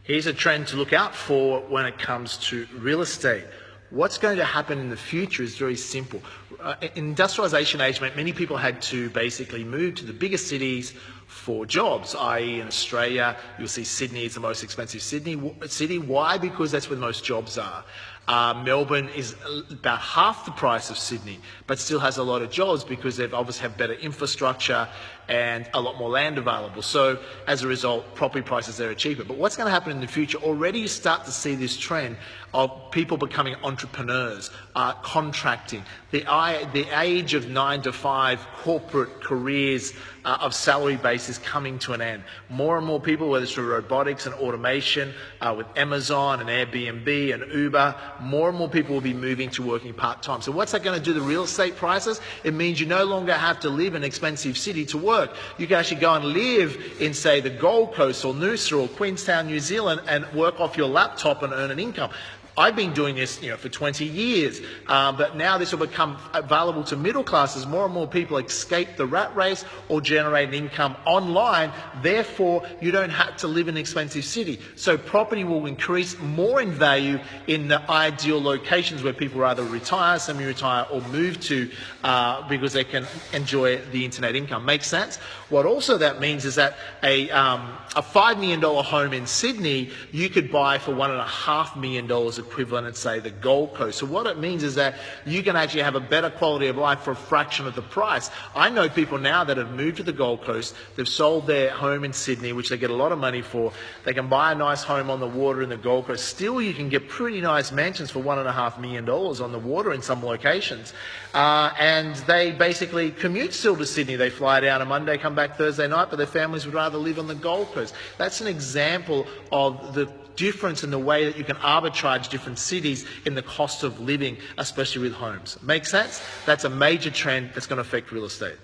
Here's a trend to look out for when it comes to real estate. What's going to happen in the future is very simple. Industrialization age meant many people had to basically move to the bigger cities for jobs, i.e. in Australia, you'll see Sydney is the most expensive city. Why? Because that's where the most jobs are. Melbourne is about half the price of Sydney, but still has a lot of jobs because they've obviously have better infrastructure and a lot more land available. So as a result, property prices there are cheaper. But what's going to happen in the future? Already you start to see this trend of people becoming entrepreneurs, contracting. The age of 9 to 5 corporate careers of salary base is coming to an end. More and more people, whether it's through robotics and automation, with Amazon and Airbnb and Uber, more and more people will be moving to working part-time. So what's that going to do to real estate prices? It means you no longer have to live in an expensive city to work. You can actually go and live in, say, the Gold Coast or Noosa or Queenstown, New Zealand, and work off your laptop and earn an income. I've been doing this, for 20 years, but now this will become available to middle classes. More and more people escape the rat race or generate an income online. Therefore, you don't have to live in an expensive city. So property will increase more in value in the ideal locations where people rather retire, semi-retire, or move to because they can enjoy the internet income. Makes sense? What also that means is that a $5 million home in Sydney, you could buy for $1.5 million equivalent at, say, the Gold Coast. So what it means is that you can actually have a better quality of life for a fraction of the price. I know people now that have moved to the Gold Coast, they've sold their home in Sydney, which they get a lot of money for. They can buy a nice home on the water in the Gold Coast. Still, you can get pretty nice mansions for $1.5 million on the water in some locations. And they basically commute still to Sydney. They fly down on Monday, come back Thursday night, but their families would rather live on the Gold Coast. That's an example of the difference in the way that you can arbitrage different cities in the cost of living, especially with homes. Make sense? That's a major trend that's going to affect real estate.